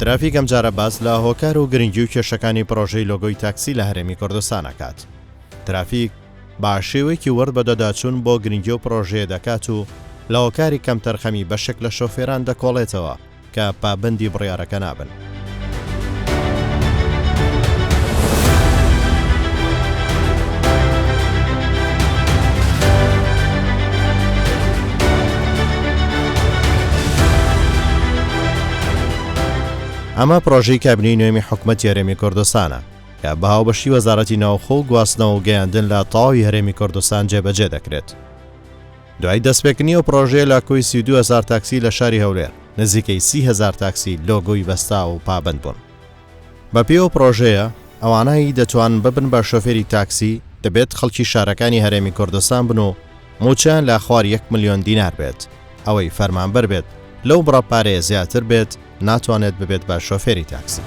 ترافیک ئەم جارە باس لە هۆکار و گرنگی و کێشەکانی پرۆژەی لۆگۆی تاکسی لە هەرێمی کوردستان دەکات. ترافیک با شێوەیەکی وەرد بە دەداچوون بۆ گرنگی و پرۆژەیە دەکات و لە هۆکاری کەم تەرخەمی بەشێک لە شۆفێران دەکۆڵێتەوە کە پابەندی بڕیارەکە نابن. ئەمە پرۆژەی کابینەی نوێمی حکوومەتی هەرێمی کوردستانە کە بە هاوبەشی وەزارەتی ناوخۆ و گواستنەوە و گەیاندن لە تەواوی هەرێمی کوردستان جێبەجێ دەکرێت. دوای دەستپێکردنی و پرۆژەیە لە کۆی 32,000 تاکسی لە شاری هەولێر نزیکەی 30,000 تاکسی لۆگۆی بەستا و پابند بوون. بە پێی ئەو پرۆژەیە ئەوانایی دەتوان ببن بە شۆفێری تاکسی دەبێت خەڵکی شارەکانی هەرێمی کوردستان بن و موچیان لە خوار 1 ملیۆن دینار بێت. ئەوەی فەرمانبەر بێت لەو بڕەپارەیە زیاتر بێت ناتوانێت ببێت بە شۆفێری تاکسی.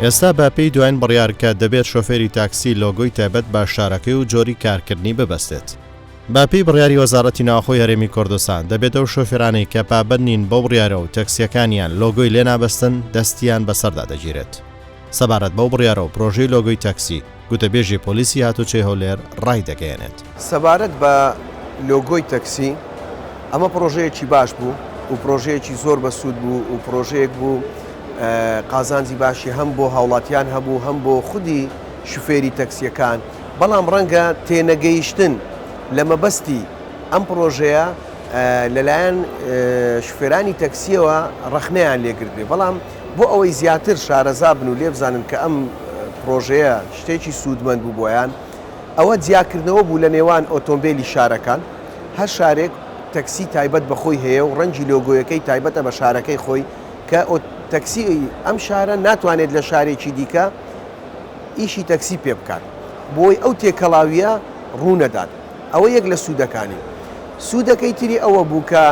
ئێستا بە پێی دوایین بڕیارکە دەبێت شۆفێری تاکسی لۆگۆی تایبەت بە شارەکەی و جۆری کارکردنی ببەستێت. با پێی بڕیاری وەزارەتی ناوخۆی هەرێمی کوردستان دەبێت ئەو شۆفێرانەی کە پابەند نین بۆ بڕیارە و تەکسیەکانیان لۆگۆی لێ نابەستن دەستیان بەسەردا دەگیرێت. سەبارەت بەو بڕیارە و پرۆژەی لۆگۆی تاکسی گوتەبێژی پۆلیسی هاتوچەی هەولێر ڕای دەگەیەنێت. سەبارەت بە لۆگۆی تاکسی ئەمە پرۆژەیەکی باش بوو و پرۆژەیەکی زۆر بەسوود بوو و پرۆژەیەک بوو قازانجی باشی هەم بۆ هاوڵاتیان هەبوو هەم بۆ خودی شوفێری تەکسیەکان، بەڵام ڕەنگە تێنەگەیشتن لە مەبەستی ئەم پرۆژەیە لەلایەن شوفێرانی تەکسیەوە ڕەخنەیان لێگرتێ، بەڵام بۆ ئەوەی زیاتر شارەزا بن و لێ بزانن کە ئەم پرۆژەیە شتێکی سوودمەند بوو بۆیان، ئەوە جیاکردنەوە بوو لە نێوان ئۆتۆمبیلی شارەکان. هەر شارێک تەکسی تایبەت بەخۆی هەیە و ڕەنگی لۆگۆیەکەی تایبەتە بە شارەکەی خۆی کە تەکسی ئەم شارە ناتوانێت لە شارێکی دیکە ئیشی تەکسی پێ بکات، بۆی ئەو تێکەڵاویە ڕوونەدات. ئەوە یەک لە سوودەکانی. سوودەکەی تری ئەوە بوو کە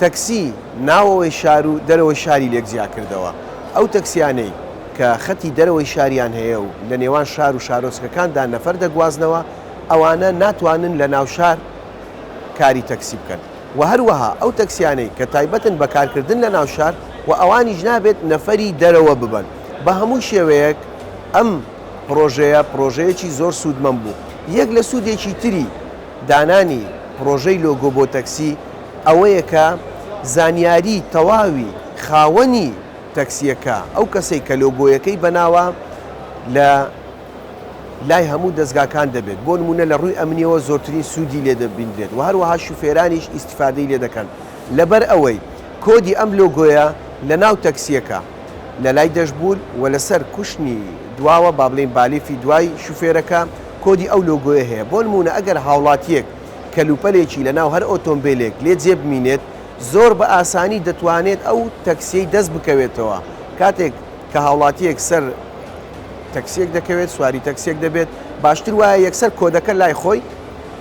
تەکسی ناوەوەی شار و دەرەوەی شاری لێک زیاد کردەوە. ئەو تەکسیانەی کە خەتی دەرەوەی شاریان هەیە و لە نێوان شار و شارۆچکەکاندا نەفەر دەگوازنەوە، ئەوانە ناتوانن لە ناو شار کاری تەکسی بکەن. و هەروەها ئەو تەکسیانەی کە تایبەتن بە کارکردن لە ناو شار و ئەوانیش نابێت نەفەری دەرەوە ببن. بە هەموو شێوەیەک ئەم پرۆژەیەکی زۆر سوودمەند بوو. یەک لە سوودێکی تری دانانی پرۆژەی لۆگۆ بۆ تەکسی ئەوەیە کە زانیاری تەواوی خاوەنی تەکسیەکە ئەو کەسەی کە لۆگۆیەکەی بەناوە لە لای هەموو دەستگاکان دەبێت. بۆ نمونە لە ڕووی ئەمنیەوە زۆرترین سوودی لێ دەبینرێت و هەروەها شوفێرانیش ئیستیفادەی لێ دەکەن. لەبەر ئەوەی کۆدی ئەم لۆگۆیە لە ناو تەکسیەکە لە لای دەشبول و لەسەر کوشتنی دواوە با بڵێن بالیفی دوای شوفێرەکە کۆدی ئەو لۆگۆیە هەیە. بۆ نمونە ئەگەر هاوڵاتیەک کەلوپەلێکی لە ناو هەر ئۆتۆمبیلێک لێ جێ بمینێت، زۆر بە ئاسانی دەتوانێت ئەو تەکسیەی دەست بکەوێتەوە. کاتێک کە هاوڵاتیەک سەر تەکسیەک دەکەوێت، سواری تەکسیەک دەبێت، باشتر وایە یەکسەر کۆدەکە لای خۆی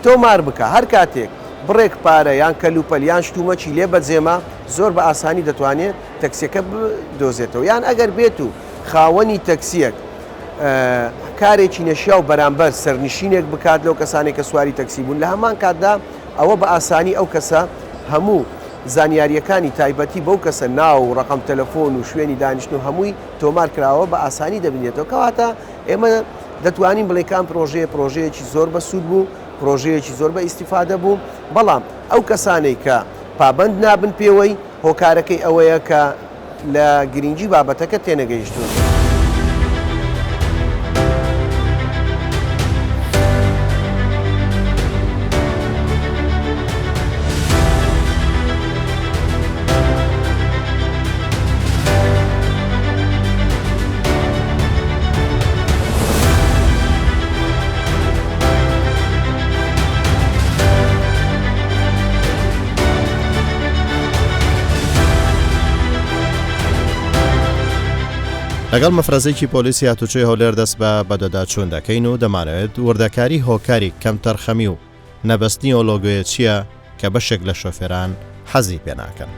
تۆمار بکە. هەر کاتێک بڕێک پارە یان کەلوپەل یان شتومەچی لێ بەجێمە، زۆر بە ئاسانی دەتوانێت تەکسیەکە بدۆزێتەوە. یان ئەگەر بێت و خاوەنی تەکسیەک کارێکی نەشیا و بەرامبەر سەرنشینێک بکات لەو کەسانی کە سواری تەکسی بوون، لە هەمان کاتدا ئەوە بە ئاسانی ئەو کەسە هەموو زانیاریەکانی تایبەتی بەو کەسە ناو و ڕقم تەلەفۆن و شوێنی دانیشتن و هەمووی تۆمار کراوە بە ئاسانی دەبینێتەوە. کەواتە ئێمە دەتوانین بڵێکان پرۆژەیەکی زۆر بەسوود بوو، پرۆژەیەکی زۆر بە ئیستیفادە بوو، بەڵام ئەو کەسانەی کە پابەند نابن پێوەی هۆکارەکەی ئەوەیە کە لە گرنگی بابەتەکە تێنەگەیشتون. لەگەڵ مەفرەزێکی پۆلیسی هاتوچەی هەولێر دەست بە بەدەداچوون دەکەین و دەمانەوێت وردەکاری هۆکاری کەم تەرخەمی و نەبەستنی ئەو لۆگۆیە چییە کە بەشێک لە شۆفێران حەزی پێ ناکەن.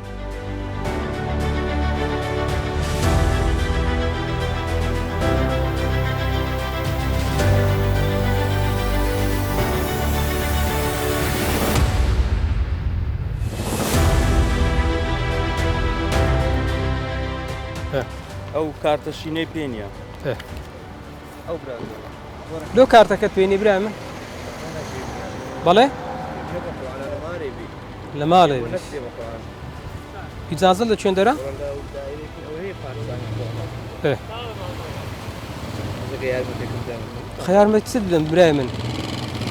ئەو کارتەشینەی پێنیە ئەو لۆ کارتەکەت پێێنی برا من بەڵێ لە ماڵێ ئیجازە لە چێندەرە خەیارمە چ بدەم برای من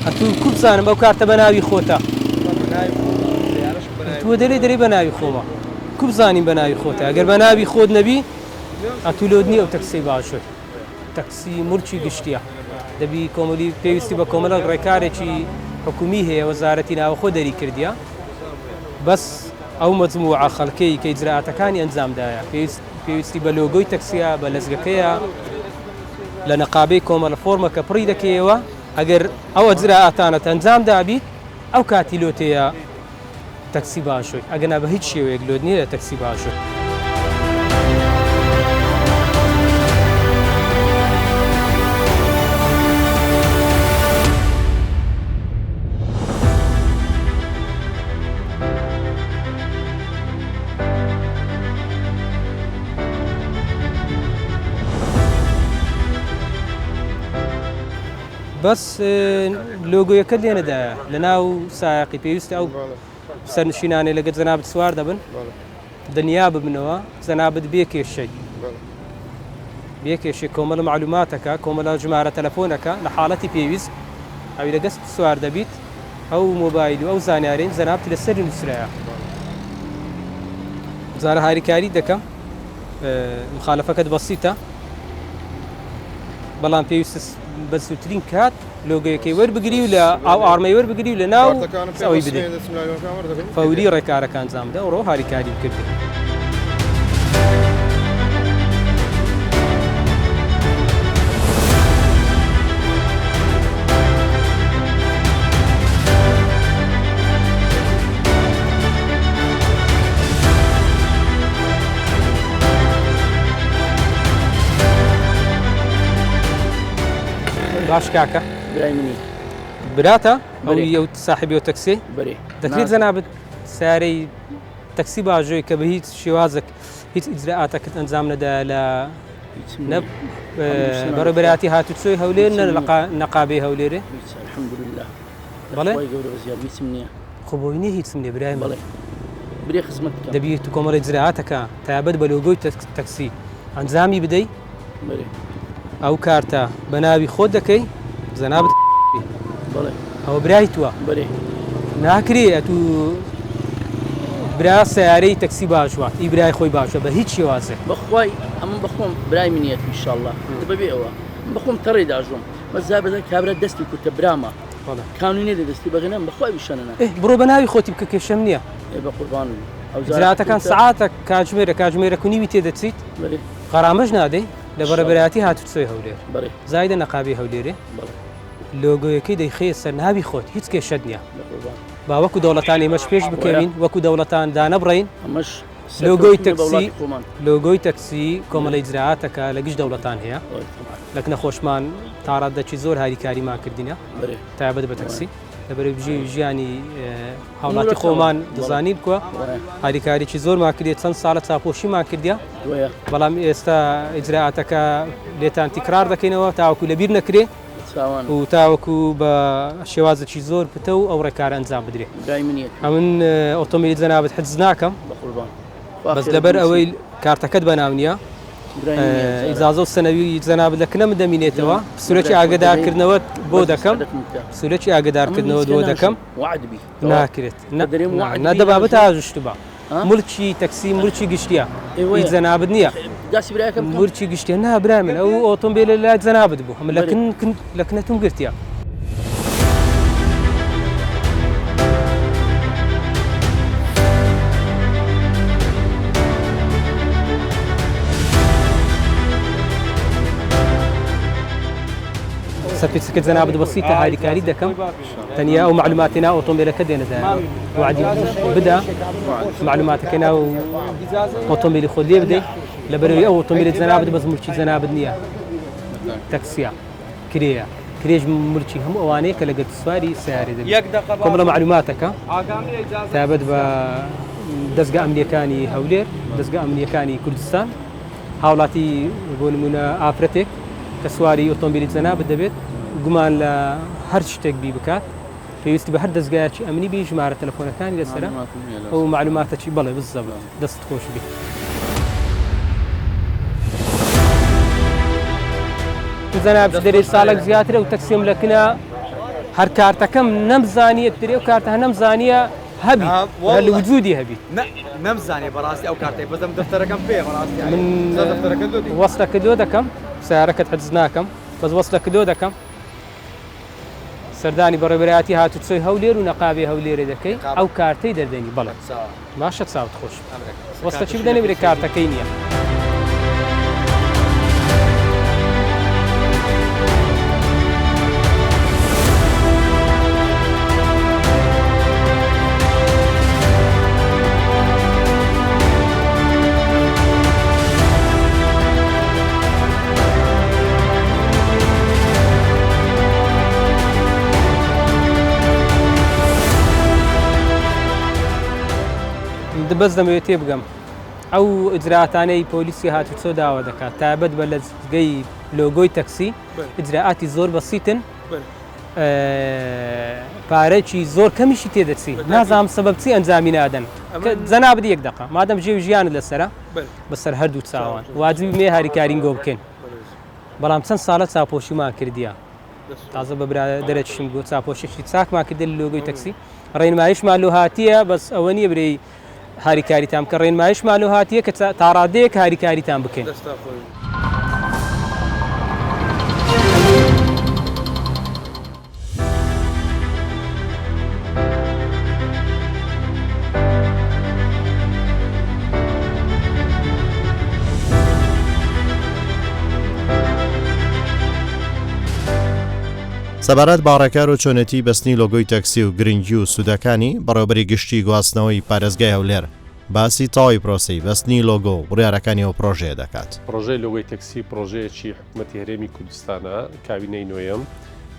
ئەتوو کو بزانم ئەو کارتە بە ناوی خۆتە تۆ دەرێ بە ناوی خۆمە کو بزانین بە ناوی خۆتە ئەگەر بە ناوی خۆت نەبی ئەتوو لۆدنی ئەو تەکسی باشووی تەکسی مرچی گشتیە دەبی کۆمەلی پێویستی بە کۆمەلە ڕێکارێکی حکومی هەیە وەزارەتی ناوخۆ دەری کردیە بەس ئەو مەجموعە خەڵکەی کە ئیجراعاتەکانی ئەنجامدایە پێویستی بە لۆگۆی تەکسیە بە لەزگەکەیە لە نەقابەی کۆمەلە فۆرمەکە پڕی دەکەیەوە ئەگەر ئەو ئەجراعاتانەت ئەنجام دابیت ئەو کاتی لۆتەیە تەکسی باشووی ئەگەنا بە هیچ شێوەیەک لۆت نییە تەکسی باشووی بەس لۆگۆیەکە لێنەدایە لە ناو سایقی پێویستە ئەو سەرنشینانێ لەگەڵ جەنابەت سوار دەبن دنیا ببنەوە جەنابەت بێکێشەی کۆمەڵە معلوماتەکە کۆمەڵە ژمارە تەلەفۆنەکە لە حاڵەتی پێویست ئەوی لەگەست سوار دەبیت ئەو مۆبایل و ئەو زانیارین جەنابەت لەسەر نووسرایە زارە هاریکاری دەکەم مخالەفەکەت بەسیتە بەڵام پێویستە بە زووترین کات لۆگەیەکەی وەربگری و لە ئاو ئارمەی وەربگری و لە ناو ئەوەی بدەیت فەوری ڕێکارەکان جامدا و ڕۆ هاریکاری کردی باش کاکە برای منی براتە ئەوی ئەو ساحبی و تەکسی بەێ دەکرێت جەنابەت سارەی تەکسی باژۆی کە بە هیچ شێوازێک هیچ ئیجراعاتەکەت ئەنجام نەدا لە بەڕێبەراتی هاتوچۆی هەولێر نەقابەی هەولێرێ الحەمدولله بەڵێ گەورە زیاد هیچم نییە خۆبۆی نییە هیچم لێ برای بەڵێ برێ خزمەت دەبیێت کۆمەڵی ئیجراعاتەکە تایبەت بە لۆگۆی تەکسی ئەنجامی بدەیت بەێ ئەو کارتە بە ناوی خۆت دەکەی جەنابەت بەڵێ ئەوە برای تووە بەێ ناکرێت و برا سیارەی تەکسی باشوە ئی برای خۆی باشە بە هیچ شێوازێک بەخوای ئەمە بەخۆم برای منیەت ئینشاءالله بەبێ ئەوە بەخۆم تەڕێ داژۆم مەزا بەدا کابرا دەستی کورتە برامە کانونێ لە دەستی بەغێنم بەخوای بشەنە بڕۆ بە ناوی خۆتی بکە کێشەم نییە بە قوربان ئەوزاراتەکان سعاتە کاتژمێرە کونیوی تێدەچیت غەرامەش نادەی لە بەڕێبەراتی هاتوچۆی هەولێر زایدە نەقابی هەولێرێ لۆگۆیەکەی دەیخێ سەر ناوی خۆت هیچ کێشەت نییە با وەکو دەوڵەتانی مەش پێش بکەوین وەکو دەوڵەتان دانەبڕین لۆگۆی تەکسی کۆمەڵی ئیجراعاتەکە لە گشت دەوڵەتان هەیە لەک نەخۆشمان تاڕاددەکی زۆر هاریکاریمان کردینە تایبەت بە تەکسی لەبەرەوەی بژی ژیانی هاوڵاتی خۆمان دەزانین بکوە هاریکاریی زۆرمان کردێت چەند ساڵە چاپۆشیمان کردیا بەڵام ئێستا ئیجراعاتەکە لێتان تیکرار دەکەینەوە تاوەکو لەبیر نەکرێ و تاوەکو بە شێوازێکی زۆر پتە و ئەو ڕێکارە ئەنجام بدرێ ئەمن ئۆتۆمبیلی جەنابەت حجز ناکەم بەس لەبەر ئەوەی کارتەکەت بەناو نییە ئیجازە و سەنەوی جەنابەت لەکنە دەمینێتەوە سوورەتی ئاگدارکردنەوە بۆ دەکەم سوورەتی ئاگدارکردنەوە بۆ دەکەم ناکرێت نەدەبابەت ئاژشت بە ملکی تەکسی ملکی گشتیە هیچ جەنابەت نییە ملکی گشتیە نابرای من ئەو ئۆتۆمبیلە لای جەنابەت بوو هەمە لەکنەتون گرتیە سەرپێچەکە جەنابەت بەسیتە هاریکاری دەکەم تەنیا ئەو معلوماتی ناو ئۆتۆمبیلەکە دێنەدا وعدی بدە معلوماتەکە ناو ئۆتۆمبیلی خۆت لێ بدەیت لەبەرەوەی ئەو ئۆتۆمبیلی جەنابەت بەس ملکی جەنابەت نییە تەکسیە کرێیە کرێژ ملکی هەموو ئەوانەیە کە لەگەڵ سواری سیارێ دەبێت کۆمەڵە معلوماتەکە تایبەت بە دەستگا ئەمنیەکانی هەولێر دەستگا ئەمنیەکانی کوردستان هاوڵاتی بۆ نمونە ئافرەتێک کە سواری ئۆتۆمبیلی جەنابەت دەبێت گومان لە هەر شتێک بی بکات پێویستی بە هەر دەستگایکی ئەمنی بی ژمارە تەلەفۆنەکانی لەسەرە ئەو معلوماتەکی بەڵێ بزەب دەست خۆش بی. زەناب دەرێ ساڵێک زیاترە و تەکسیم لەکنە هەر کارتەکەم نەمزانیە درێ و کارتە نەمزانیە هەبی لە وجودی هەبی نەمزانێ بەڕاستی ئەو کارتێک بەزم دەفتەرەکەم پێ بەڕاستی من وەستەکە دۆ دەکەم سیارەکەت حجز ناکەم بەس وەستەکە دۆ دەکەم سەردانی بەڕێبەرایەتی هاتوچۆی هەولێر و نەقابێ هەولێرە دەکەی ئەو کارتەی دەردێنی بەڵێ باشە چاوت خۆش وەستەچی بدەنێ برێ کارتەکەی نییە. بەس دەمەوێت تێ بگەم ئەو ئجراتانەی پۆلیسی هاتوچۆ داوا دەکات تایبەت بە لەگەی لۆگۆی تەکسی ئجراعاتی زۆر بەسیتن پارەکی زۆر کەمیشی تێدەچی نازانم سەبەب چی ئەنجامی نادەن جەنابەت یەک دەقە مادەم ژێو ژیانت لەسەرە بەسەر هەردوو چاوان واجبی مێ هاریکارین گۆ بکەین بەڵام چەند ساڵە چاپۆشیمان کردیە تازە بە دەرەچشم گۆ چاپۆشێکی چاکمان کردە لە لۆگۆی تەکسی ڕێنمایشمان لۆ هاتیە بەس ئەوە نییە برێ هاریکاریتان کە ڕێنمایشمان لۆ هاتیە کە تا ڕادەیەک هاریکاریتان بکەین. سەبارەت باڕێکار و چۆنەتی بەستنی لۆگۆی تەکسی و گرنگی و سوودەکانی بەڕێوەبەری گشتی گواستنەوەی پارێزگای هەولێر باسی تاوی پرۆسی بەستنی لۆگۆ و بڕیارەکانی ئەو پرۆژەیە دەکات. پرۆژەی لۆگۆی تەکسی پرۆژەیەکی حکوومەتی هەرێمی کوردستانە کابینەی نوێیەم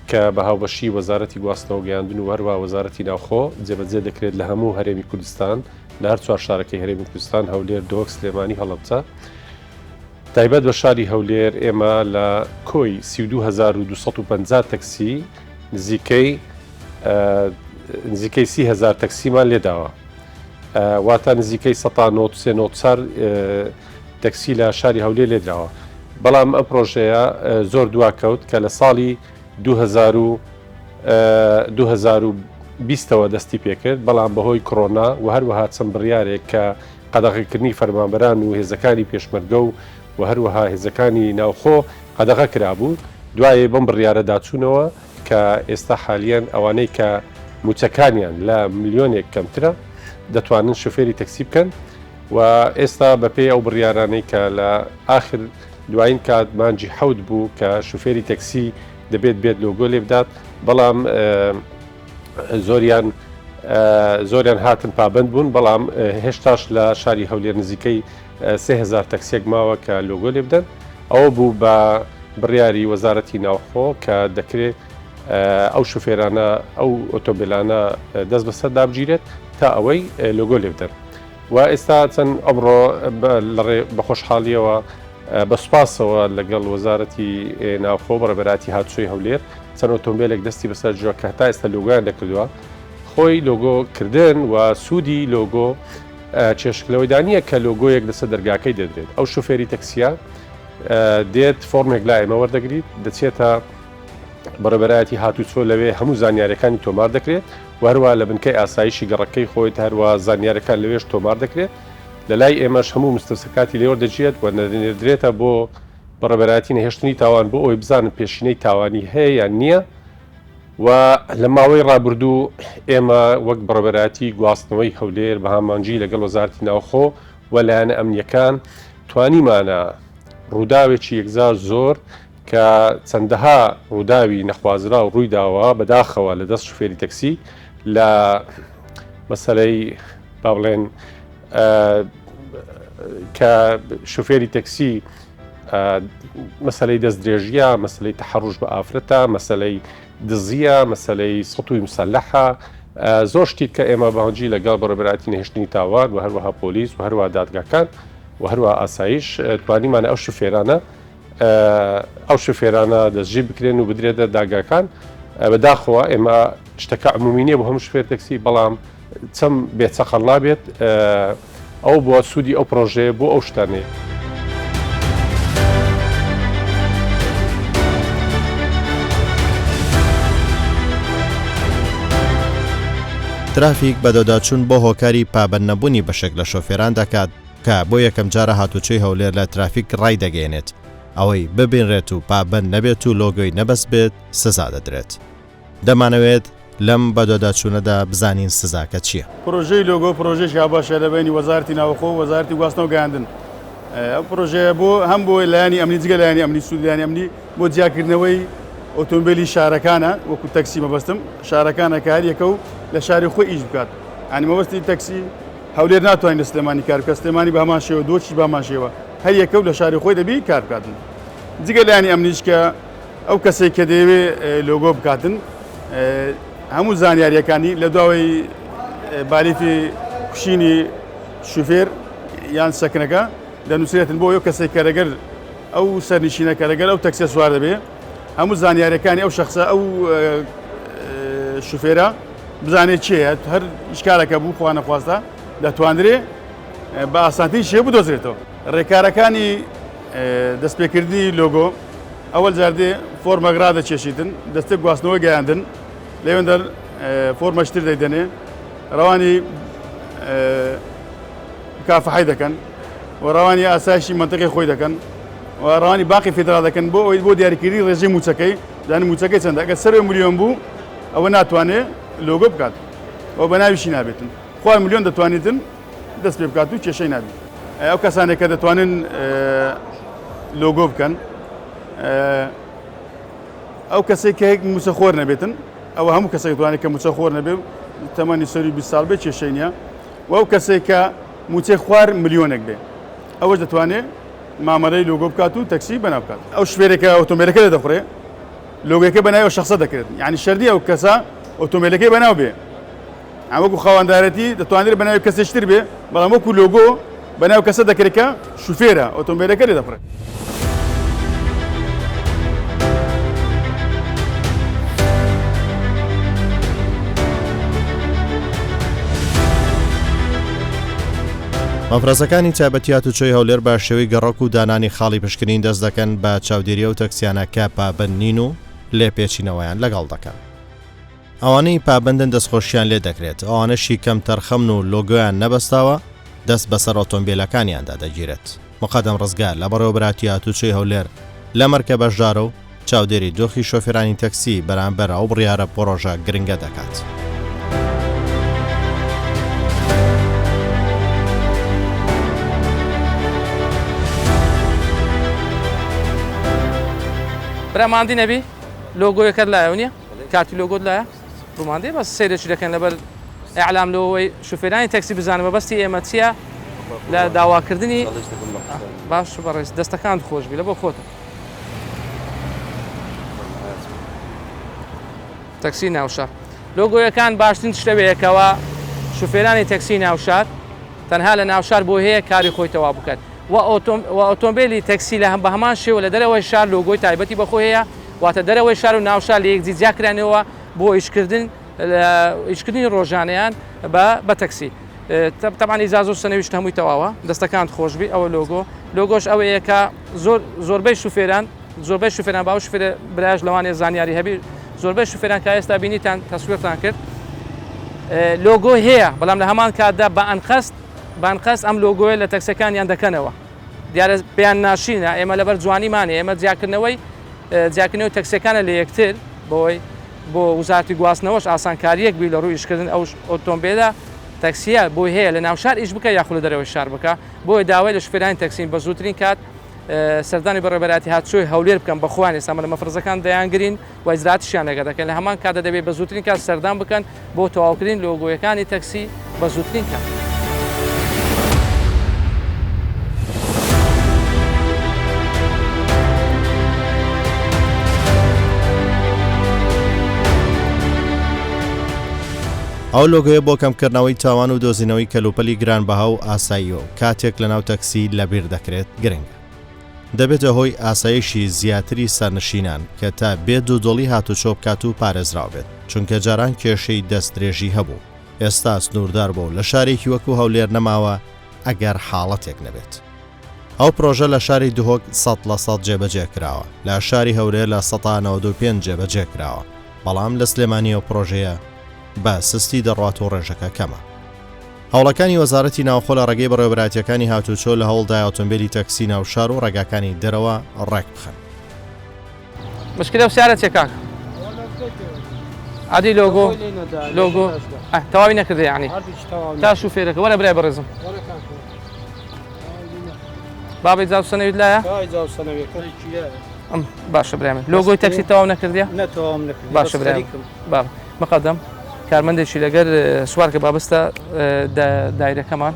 کە بە هاوبەشی وەزارەتی گواستنەوە گەیاندن و هەروە وەزارەتی ناوخۆ جێبەجێ دەکرێت لە هەموو هەرێمی کوردستان لە هەر چوار شارەکەی هەرێمی کوردستان هەولێر دۆک سلێمانی هەڵەبجە تایبەت بە شاری هەولێر ئێمە لە کۆی 32,250 تەکسی نزیکەی 30,000 تەکسیمان لێداوە واتە نزیکەی 1994 تەکسی لە شاری هەولێر لێدراوە بەڵام ئەم پرۆژەیە زۆر دواکەوت کە لە ساڵی 2020ەوە دەستی پێکرد بەڵام بەهۆی کۆڕۆنا و هەروەها چەند بڕیارێک کە قەدەغەکردنی فەرمانبەران و هێزەکانی پێشمەرگە و هەروەها هێزەکانی ناوخۆ قەدەغە کرابوو دوایێ بەم بڕیارە داچوونەوە کە ئێستا حالیان ئەوانەی کە موچەکانیان لە ملیۆنێک کەمترە دەتوانن شوفێری تەکسی بکەن و ئێستا بەپێی ئەو بڕیارانەی کە لە آخر دوایین کات مانجی حەوت بوو کە شوفێری تەکسی دەبێت بێت لۆگۆ لێ بدات بەڵام زۆریان هاتن پابند بوون بەڵام هێشتاش لە شاری هەولێر نزیکەی 3,000 تەکسیەک ماوە کە لۆگۆ لێ بدەن ئەوە بوو بە بڕیاری وەزارەتی ناوخۆ کە دەکرێت ئەو شوفێرانە ئەو ئۆتۆمبیلانە دەست بەسەر دابگیرێت تا ئەوەی لۆگۆ لێ بدەن و ئێستا چەند ئەمڕۆ بە خۆشحاڵیەوە بە سوپاسەوە لەگەڵ وەزارەتی ناوخۆ بەڕێبەراتی هاتوچۆی هەولێر چەند ئۆتۆمبیلێک دەستی بەسەر جووە کە هەتا ئێستا لۆگۆیان دەکردووە خۆی لۆگۆکردن و سوودی لۆگۆ چێشکلەوەیدانیە کە لۆگۆیەک لەسەر دەرگاکەی دەدرێت ئەو شوفێری تەکسیە دێت فۆرمێک لا ئێمە وەردەگریت دەچێتە بەڕێبەرایەتی هاتوچۆ لەوێ هەموو زانیاریەکانی تۆمار دەکرێت و هەروە لە بنکەی ئاسایشی گەڕەکەی خۆی هەروە زانیاریەکان لەوێش تۆمار دەکرێت لە لای ئێمەش هەموو مستەسەکاتی لێوەردەگیرێت و نەدرێتە بۆ بەڕێبەرایەتی نەهێشتنی تاوان بۆ ئەوی بزانن پێشینەی تاوانی هەیە یان نییە و لە ماوەی ڕابردوو ئێمە وەک بەڕێبەرایەتی گواستنەوەی هەولێر بە هامانجی لەگەڵ وەزارەتی ناوخۆ و لایەنە ئەمنیەکان توانیمانە ڕووداوێکی یەکجار زۆر کە چەندەها ڕووداوی نەخوازرا و ڕووی داوە بەداخەوە لە دەست شوفێری تەکسی لە مەسەلەی با بڵێن کە شوفێری تەکسی مەسەلەی دەستدرێژیە مەسەلەی تەحەڕوش بە ئافرەتە مەسەلەی دزیە مەسەلەی سەتوی مسەلەحە زۆر شتیت کە ئێمە بەهۆنجی لەگەڵ بەڕێبەرایەتی نەهێشتنی تاوان و هەروەها پۆلیس و هەروەها دادگاکان و هەروە ئاسایش توانیمانە ئەو شوفێرانە دەستگیر بکرێن و بدرێتە داگاکان بەداخەوە ئێمە شتەکە عمومینیە بۆ هەموو شوفێر تەکسی بەڵام چەم بێچەقەڵ نابێت ئەو بۆ سوودی ئەو پرۆژەیە بۆ ئەو شتانەیە. ترافیک بەدەداچوون بۆ هۆکاری پابەند نەبوونی بەشێک لە شۆفێران دەکات کە بۆ یەکەم جارە هاتوچۆی هەولێر لە ترافیک ڕای دەگەێنێت ئەوەی ببینرێت و پابەند نەبێت و لۆگۆی نەبەست بێت سزا دەدرێت. دەمانەوێت لەم بەدەداچوونەدا بزانین سزاکە چییە. پرۆژەی لۆگۆ پرۆژێکی باشە لە بینی وەزارەتی ناوخۆ و وەزارەتی گواستنەوە گەیاندن. ئەو پرۆژەیە بۆ هەم بۆ لایانی ئەمنی جگە لایانی ئەمنی سوودیانی ئەمنی بۆ جیاکردنەوەی ئۆتۆمبیلی شارەکانە وەکو تەکسی مەبەستم شارەکانە کاریەکە و لە شاری خۆی ئیش بکات. ئەنی مەبەستی تەکسی هەولێر ناتوانین لە سلێمانی کار بکات سلێمانی بە هەمان شێوە دۆچی بە هەمان شێوە هەر یەکە و لە شاری خۆی دەبی کار بکاتن. جگە لایانی ئەمنیش کە ئەو کەسێک کە دەیەوێ لۆگۆ بکاتن هەموو زانیاریەکانی لە دواوەی باریفی کوشینی شوفێر یان سەکنەکە دەنووسێتن بۆ ئەو کەسێک کەرەگەر ئەو سەرنشینە کەرەگەر ئەو تەکسیە سوار دەبێ هەموو زانیاریەکانی ئەو شخصە ئەو شوفێرە بزانێت چێە هەر ئیشکارەکە بوو خوا نەخوازدا دەتوانرێ بە ئاسانتی شێ بدۆزرێتەوە. ڕێکارەکانی دەستپێکردنی لۆگۆ ئەوەل جاردێ فۆرمەگرا دەچێشیتن دەستە گواستنەوە گەیاندن لێوێندەر فۆرمەشتر دەیدەنێ ڕەوانی کافەحی دەکەن و ڕەوانی ئاسایشی منتەقی خۆی دەکەن و ڕەوانی باقی فێدرال دەکەن بۆ ئەوەی بۆ دیاریکردی ڕێژەی موچەکەی دانی موچەکەی چەندە ئەگەر سەر ملیۆن بوو ئەوە ناتوانێت لۆگۆ بکات ئەو بە ناویشی نابێتن خوا ملیۆن دەتوانێتن دەست پێ بکات و کێشەی نابێت. ئەو کەسانێک کە دەتوانن لۆگۆ بکەن ئەو کەسێک کە موچەخۆر نەبێتن ئەوە هەموو کەسێک دەتوانێت کە موچەخۆر نەبێ تەمەنی سەری 20 ساڵ بێت کێشەی نییە و ئەو کەسێک کە موچەی خوار ملیۆنێک بێ ئەوەش دەتوانێت مامەلەی لۆگۆ بکات و تەکسی بەناو بکات. ئەو شوێرێکە ئۆتۆمبیلەکە دەخورێ لۆگۆیەکە بەناوی ئەو شخصە دەکرێت یعنی شەردی ئەو کەسە ئۆتۆمبیلەکەی بەناو بێ ئەوەکو خاوەندارەتی دەتوانێت بەناوی کەسێشتر بێ بەڵام وەکو لۆگۆ بەناو کەسە دەکرێت کە شوفێرە ئۆتۆمبیلەکە لێ دەفرێت. مەفرەزەکانی تایبەتیات و چۆی هەولێر بە شێوەی گەڕۆک و دانانی خاڵی پشکنین دەست دەکەن بە چاودێریە و تەکسیانە کە پابەند نین و لێپێچینەوەیان لەگەڵ دەکەن. ئەوانەی پابەندن دەستخۆشیان لێ دەکرێت ئەوانەشی کەم تەرخەمن و لۆگۆیان نەبەستاوە دەست بەسەر ئۆتۆمبیلەکانیاندا دەگیرێت. مقەدەم ڕزگار لە بەڕێوەبراتی و چۆی هەولێر لە مەرکە بەشدارە و چاودێری دۆخی شۆفێرانی تەکسی بەرامبەر ئەو بڕیارە پرۆژە گرنگە دەکات. براماندی نەبی لۆگۆیەکەت لایەوە نییە کارتی لۆگۆت لایە ڕووماندی بەس سێرێکی دەکەن لەبەر ئەعلام لەوەی شوفێرانی تەکسی بزانە بەبەستی ئێمە چییە لە داواکردنی باش بەڕێز دەستەکان خۆشبی لە بۆ خۆتە تەکسی ناوشار لۆگۆیەکان باشترین شتەوەیەکەوە شوفێرانی تەکسی ناوشار تەنها لە ناوشار بۆ هەیە کاری خۆی تەواو بکات و ئۆتۆمبیلی تەکسی لە بە هەمان شێوە لە دەرەوەی شار لۆگۆی تایبەتی بەخۆ هەیە واتە دەرەوەی شار و ناوشار لە یەکجی جیاکرانەوە بۆ ئیشکردنی ڕۆژانەیان بە تەکسی تەبعاً ئیجازە و سەنەویشت هەمووی تەواوە دەستەکان خۆشبی ئەوە لۆگۆش ئەوەیە کە زۆربەی شوفێران باو شوفێر برایش لەوانێ زانیاری هەبی زۆربەی شوفێران کە ئێستا بینیتان تەسویرتان کرد لۆگۆ هەیە بەڵام لە هەمان کاتدا بانقەس ئەم لۆگۆیە لە تەکسەکانیان دەکەنەوە دیارە پێیان ناشینە ئێمە لەبەر جوانیمانێ ئێمە جیاکردنەوەی تەکسەکانە لە یەکتر بۆ وزارەتی گواستنەوەش ئاسانکاریەک بی لە ڕووی ئیشکردن ئەو ئۆتۆمبیلە تەکسیە بۆی هەیە لە ناوشار ئیش بکە یاخود لە دەرەوەی شار بکە بۆی داوای لە شوفێرانی تەکسین بە زووترین کات سەردانی بەڕێوەبەراتی هاتوچۆی هەولێر بکەن بەخوان ئێستا لە مەفرەزەکان دەیانگرین و ئیجراتیشیان لەگە دەکەن لە هەمان کاتدا دەبێت بە زووترین کات سەردان بکەن بۆ تەواوکردن لۆگۆیەکانی تەکسی بە زووترین کات. ئەو لۆگۆیە بۆ کەمکردنەوەی تاوان و دۆزینەوەی کەلوپەلی گرانبەها و ئاساییەوە کاتێک لەناو تەکسی لەبیر دەکرێت گرنگە. دەبێتە هۆی ئاسایشی زیاتری سەرنشینان کە تا بێت دوودڵی هاتوچۆ بکات و پارێزراو بێت، چونکە جاران کێشەی دەستدرێژی هەبوو. ئێستا سنووردار بۆ لە شارێکی وەکو هەولێر نەماوە ئەگەر حاڵەتێک نەبێت. ئەو پرۆژە لە شاری دوهۆک 100% جێبەجێ کراوە، لە شاری هەولێر لە 195 جێبەجێ کراوە، بەڵام لە سلێمانی ئەو پرۆژەیە بە سستی دەڕات و ڕێژەکە کەمە. هەوڵەکانی وەزارەتی ناوخۆ لە ڕێگەی بەڕێوەبراتیەکانی هاتوچۆ لە هەوڵدای ئۆتۆمبیلی تەکسی ناو شار و ڕێگاکانی دەرەوە ڕێک بخەن. مشکلە سیارەت کاک عادی لۆگۆ تەواوی نەکردی یعنی تا شوفێرەکە وەرە برای بەڕێزم بابی جاو سنەویت لایە باشە برامێ لۆگۆی تەکسی تەواو نەکردیە باشە برای مەقەدەم کارمەندێکی لەگەر سوارکە بابستە دایرەکەمان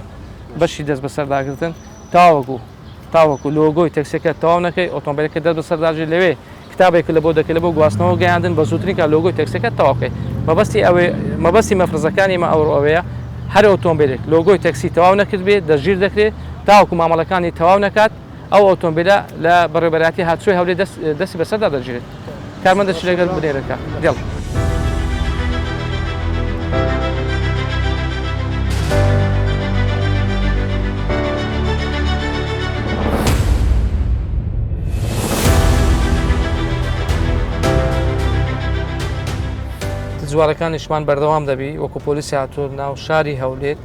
بەشی دەست بەسەرداگرتن تاوەکو لۆگۆی تەکسیەکە تەواو نەکەی ئۆتۆمبیلەکە دەست بەسەرداژی لەوێ کتابێک لە بۆ دەکەی لە بۆ گواستنەوە گەیاندن بە زووترین کە لۆگۆی تەکسیەکە تەواوکەی مەبەستی مەفرزەکانی مە ئەوەیە هەر ئۆتۆمبیلێک لۆگۆی تەکسی تەواو نەکرد بێت دەژیر دەکرێت تاوەکو مامەڵەکانی تەواو نەکات ئەو ئۆتۆمبیلە لە بەڕێوەبەراتی هاتوچۆی هەولێر دەستی بەسەردا دەژێت کارمەندێکی لەگەر بنێرەکە دڵ جوارەکانیشمان بەردەوام دەبی وەکو پۆلیسی هاتوور ناو شاری هەولێر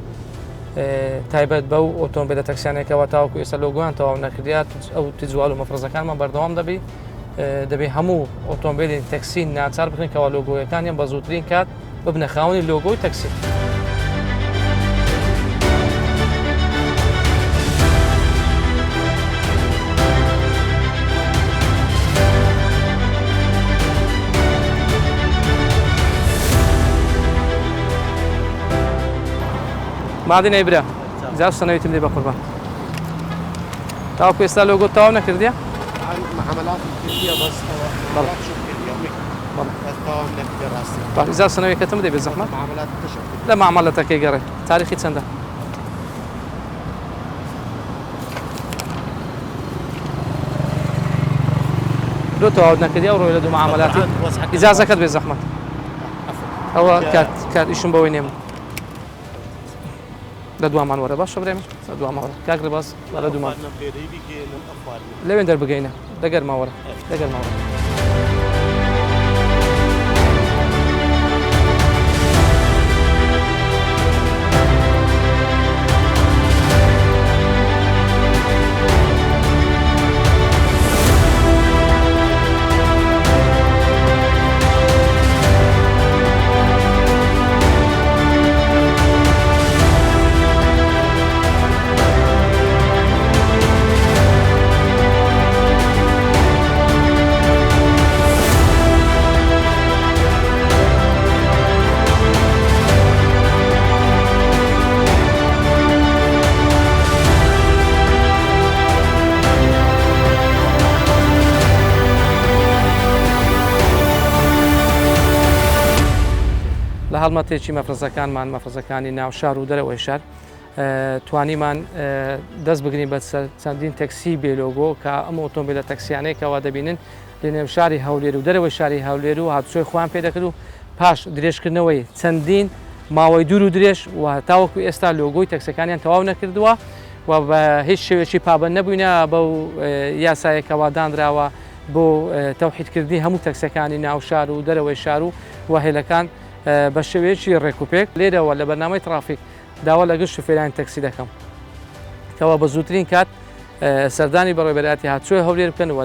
تایبەت بەو ئۆتۆمبیلە تەکسیانێکەوە تاوەکو ئێستا لۆگۆیان تەواو نەکردیات ئەو تجوال و مەفرەزەکانمان بەردەوام دەبی هەموو ئۆتۆمبیلی تەکسی ناچار بکەن کەوا لۆگۆیەکانیان بە زووترین کات ببنە خاوەنی لۆگۆی تەکسی. مادن ئەیبرا جا سنەویتم لێ بە قوربان تاوەکو ئێستا لۆگۆ تەواو نەکردیە ئیجا سنەوەیەکەتم دەبێت زەحمەت لە مامەڵەتەکەی گەڕێ تاریخی چەندە دو تەواو نەکردی ئەو ڕۆی لە دوو مامەڵاتی ئیجازەکەت بێت زەحمەت ئەوە کات ئیشم بەوەی نێم لە دووامان وەرە باشە برێمە لە دووامەوەرە کاکرێ باس لە دوومان لەوێن دەربگەینە دەگەرماوەرە دەگەرماوەرە لە هەڵمەتێکی مەفرەزەکانی ناو شار و دەرەوەی شار توانیمان دەست بگرین بە چەندین تەکسی بێلۆگۆ کە ئەم ئۆتۆمبیلە تەکسیانەیەکەوە دەبینن لە نێو شاری هەولێر و دەرەوەی شاری هەولێر و هاتوچۆی خۆیان پێ دەکرد و پاش درێژکردنەوەی چەندین ماوەی دوور و درێژ و تاوەکو ئێستا لۆگۆی تەکسەکانیان تەواو نەکردووە و بە هیچ شێوێکی پابەند نەبووینە بەو یاسایەکەوە دانراوە بۆ تەوحیدکردنی هەموو تەکسەکانی ناو شار و دەرەوەی شار و وهێلەکان بە شێوەیەکی ڕێکوپێک لێرەوە لە بەرنامەی ترافیک داوا لەگەڵ شوفێرانی تەکسی دەکەم کەوا بە زووترین کات سەردانی بەڕێوەبەراتی هاتوچۆی هەولێر بکەن و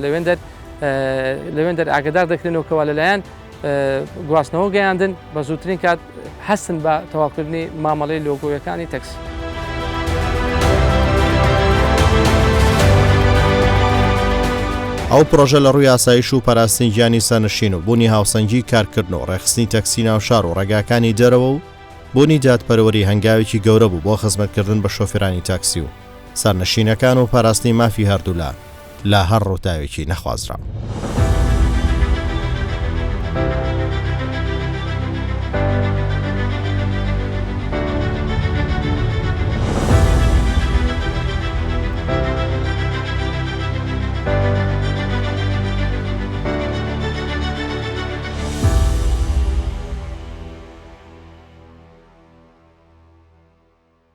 لەوێن دەر ئاگدار دەکرێنەوە کەوا لەلایەن گواستنەوە گەیاندن بە زووترین کات هەستن بە تەواوکردنی مامەڵەی لۆگۆیەکانی تەکسی. ئەو پرۆژە لە ڕووی ئاسایش و پاراستنی گیانی سەرنشین و بوونی هاوسەنگی کارکردن و ڕێخستنی تەکسی ناو شار و ڕێگاکانی دەرەوە و بوونی دادپەروەری هەنگاوێکی گەورە بوو بۆ خزمەتکردن بە شۆفێرانی تاکسی و سەرنشینەکان و پاراستنی مافی هەردوولا لە هەر ڕووداوێکی نەخوازراوە.